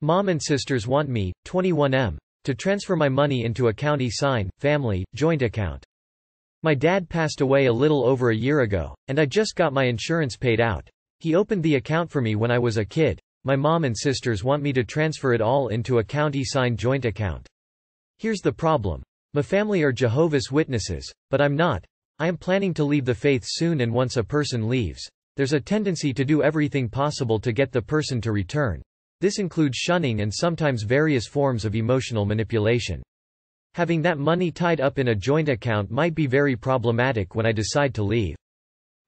Mom and sisters want me, 21M, to transfer my money into a county family, joint account. My dad passed away a little over a year ago, and I just got my insurance paid out. He opened the account for me when I was a kid. My mom and sisters want me to transfer it all into a county joint account. Here's the problem. My family are Jehovah's Witnesses, but I'm not. I am planning to leave the faith soon, and once a person leaves, there's a tendency to do everything possible to get the person to return. This includes shunning and sometimes various forms of emotional manipulation. Having that money tied up in a joint account might be very problematic when I decide to leave.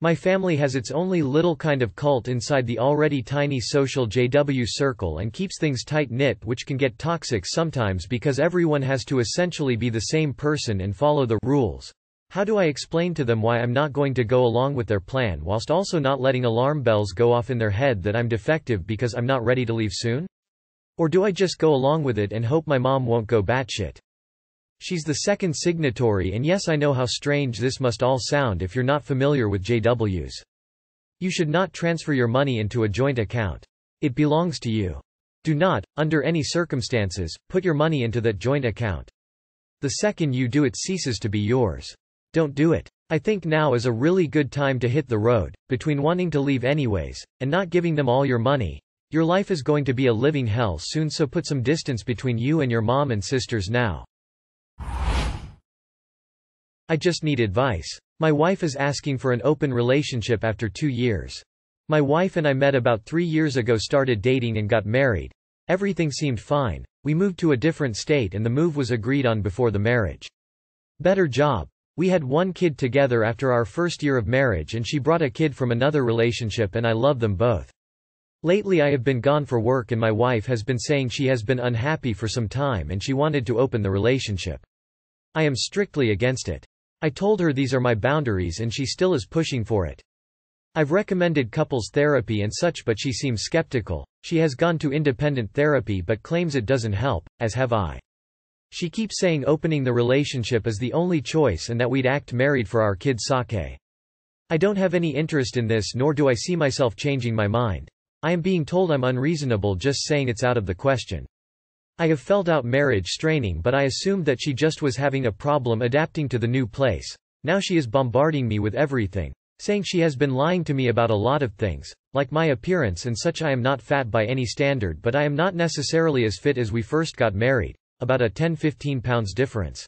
My family has its only little kind of cult inside the already tiny social JW circle and keeps things tight-knit, which can get toxic sometimes because everyone has to essentially be the same person and follow the rules. How do I explain to them why I'm not going to go along with their plan whilst also not letting alarm bells go off in their head that I'm defective because I'm not ready to leave soon? Or do I just go along with it and hope my mom won't go batshit? She's the second signatory, and yes, I know how strange this must all sound if you're not familiar with JWs. You should not transfer your money into a joint account. It belongs to you. Do not, under any circumstances, put your money into that joint account. The second you do, it ceases to be yours. Don't do it. I think now is a really good time to hit the road. Between wanting to leave anyways, and not giving them all your money, your life is going to be a living hell soon, so put some distance between you and your mom and sisters now. I just need advice. My wife is asking for an open relationship after 2 years. My wife and I met about 3 years ago, started dating and got married. Everything seemed fine. We moved to a different state and the move was agreed on before the marriage. Better job. We had 1 kid together after our first year of marriage, and she brought a kid from another relationship, and I love them both. Lately I have been gone for work and my wife has been saying she has been unhappy for some time and she wanted to open the relationship. I am strictly against it. I told her these are my boundaries and she still is pushing for it. I've recommended couples therapy and such, but she seems skeptical. She has gone to independent therapy but claims it doesn't help, as have I. She keeps saying opening the relationship is the only choice and that we'd act married for our kid's sake. I don't have any interest in this, nor do I see myself changing my mind. I am being told I'm unreasonable just saying it's out of the question. I have felt out marriage straining, but I assumed that she just was having a problem adapting to the new place. Now she is bombarding me with everything, saying she has been lying to me about a lot of things, like my appearance and such. I am not fat by any standard, but I am not necessarily as fit as we first got married, about a 10-15 pounds difference.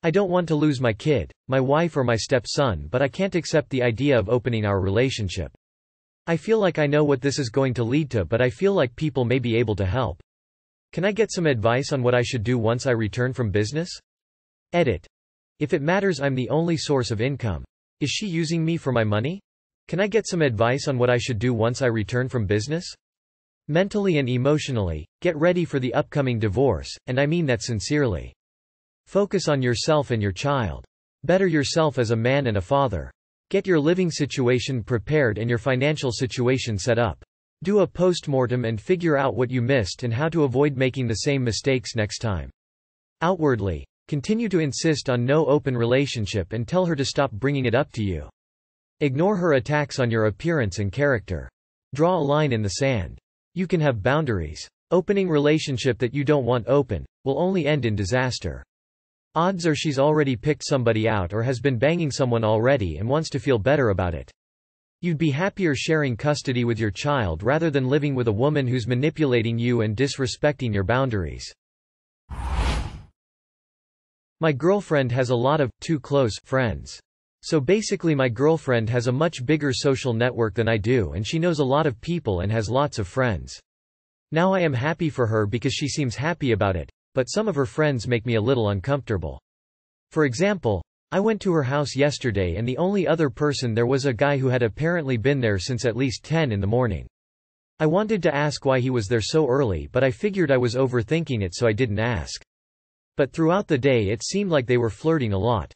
I don't want to lose my kid, my wife or my stepson, but I can't accept the idea of opening our relationship. I feel like I know what this is going to lead to, but I feel like people may be able to help. Can I get some advice on what I should do once I return from business? Edit. If it matters, I'm the only source of income. Is she using me for my money? Can I get some advice on what I should do once I return from business? Mentally and emotionally, get ready for the upcoming divorce, and I mean that sincerely. Focus on yourself and your child. Better yourself as a man and a father. Get your living situation prepared and your financial situation set up. Do a post-mortem and figure out what you missed and how to avoid making the same mistakes next time. Outwardly, continue to insist on no open relationship and tell her to stop bringing it up to you. Ignore her attacks on your appearance and character. Draw a line in the sand. You can have boundaries. Opening relationship that you don't want open will only end in disaster. Odds are she's already picked somebody out or has been banging someone already and wants to feel better about it. You'd be happier sharing custody with your child rather than living with a woman who's manipulating you and disrespecting your boundaries. My girlfriend has a lot of too close friends. So basically my girlfriend has a much bigger social network than I do, and she knows a lot of people and has lots of friends. Now I am happy for her because she seems happy about it, but some of her friends make me a little uncomfortable. For example, I went to her house yesterday and the only other person there was a guy who had apparently been there since at least 10 in the morning. I wanted to ask why he was there so early, but I figured I was overthinking it, so I didn't ask. But throughout the day it seemed like they were flirting a lot.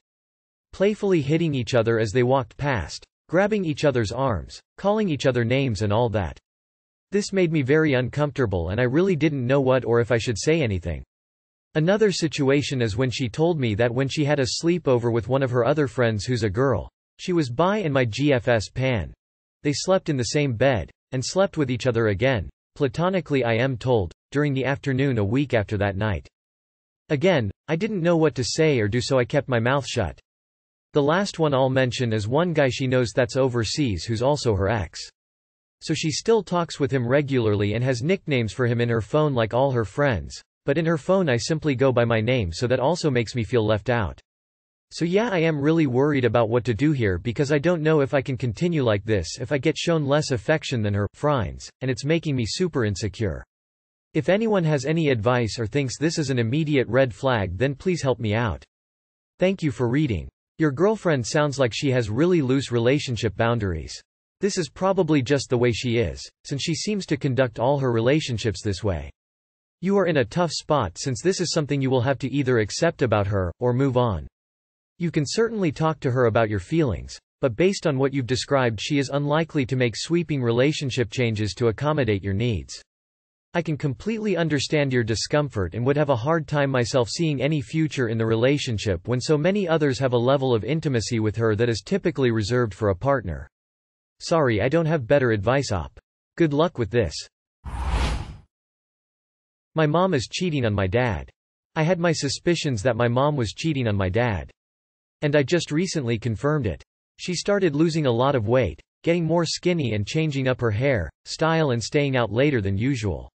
Playfully hitting each other as they walked past, grabbing each other's arms, calling each other names and all that. This made me very uncomfortable and I really didn't know what or if I should say anything. Another situation is when she told me that when she had a sleepover with one of her other friends who's a girl, she was bi and my GFS pan. They slept in the same bed, and slept with each other again, platonically I am told, during the afternoon a week after that night. Again, I didn't know what to say or do, so I kept my mouth shut. The last one I'll mention is one guy she knows that's overseas who's also her ex. So she still talks with him regularly and has nicknames for him in her phone like all her friends, but in her phone I simply go by my name, so that also makes me feel left out. So yeah, I am really worried about what to do here, because I don't know if I can continue like this if I get shown less affection than her friends, and it's making me super insecure. If anyone has any advice or thinks this is an immediate red flag, then please help me out. Thank you for reading. Your girlfriend sounds like she has really loose relationship boundaries. This is probably just the way she is, since she seems to conduct all her relationships this way. You are in a tough spot, since this is something you will have to either accept about her, or move on. You can certainly talk to her about your feelings, but based on what you've described, she is unlikely to make sweeping relationship changes to accommodate your needs. I can completely understand your discomfort and would have a hard time myself seeing any future in the relationship when so many others have a level of intimacy with her that is typically reserved for a partner. Sorry, I don't have better advice, op. Good luck with this. My mom is cheating on my dad. I had my suspicions that my mom was cheating on my dad. And I just recently confirmed it. She started losing a lot of weight, getting more skinny and changing up her hair, style and staying out later than usual.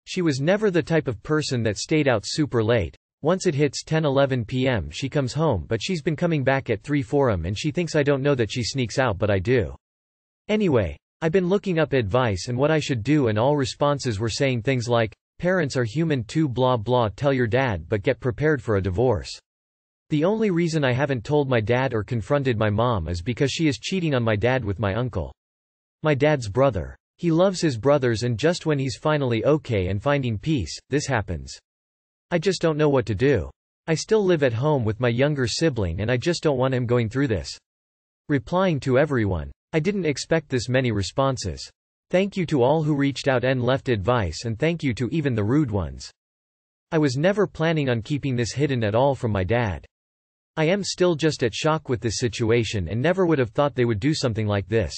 She was never the type of person that stayed out super late. Once it hits 10-11 p.m. she comes home, but she's been coming back at 3-4 am, and she thinks I don't know that she sneaks out, but I do. Anyway, I've been looking up advice and what I should do, and all responses were saying things like, parents are human too, blah blah, tell your dad but get prepared for a divorce. The only reason I haven't told my dad or confronted my mom is because she is cheating on my dad with my uncle. My dad's brother. He loves his brothers, and just when he's finally okay and finding peace, this happens. I just don't know what to do. I still live at home with my younger sibling and I just don't want him going through this. Replying to everyone. I didn't expect this many responses. Thank you to all who reached out and left advice, and thank you to even the rude ones. I was never planning on keeping this hidden at all from my dad. I am still just at shock with this situation and never would have thought they would do something like this.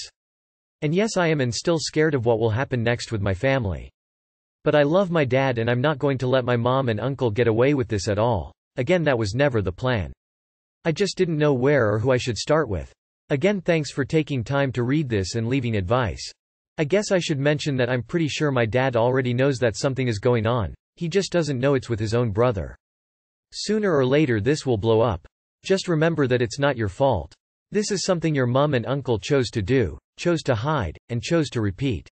And yes, I am and still scared of what will happen next with my family. But I love my dad and I'm not going to let my mom and uncle get away with this at all. Again, that was never the plan. I just didn't know where or who I should start with. Again, thanks for taking time to read this and leaving advice. I guess I should mention that I'm pretty sure my dad already knows that something is going on. He just doesn't know it's with his own brother. Sooner or later this will blow up. Just remember that it's not your fault. This is something your mom and uncle chose to do, chose to hide, and chose to repeat.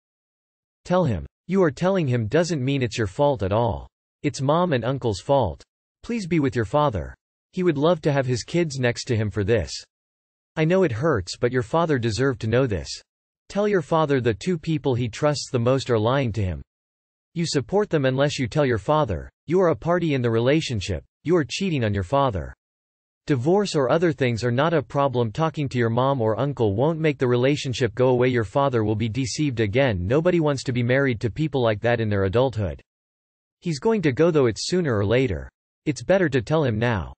Tell him. You are telling him doesn't mean it's your fault at all. It's mom and uncle's fault. Please be with your father. He would love to have his kids next to him for this. I know it hurts, but your father deserved to know this. Tell your father the two people he trusts the most are lying to him. You support them unless you tell your father. You are a party in the relationship. You are cheating on your father. Divorce or other things are not a problem. Talking to your mom or uncle won't make the relationship go away. Your father will be deceived again. Nobody wants to be married to people like that in their adulthood. He's going to go, though, it's sooner or later. It's better to tell him now.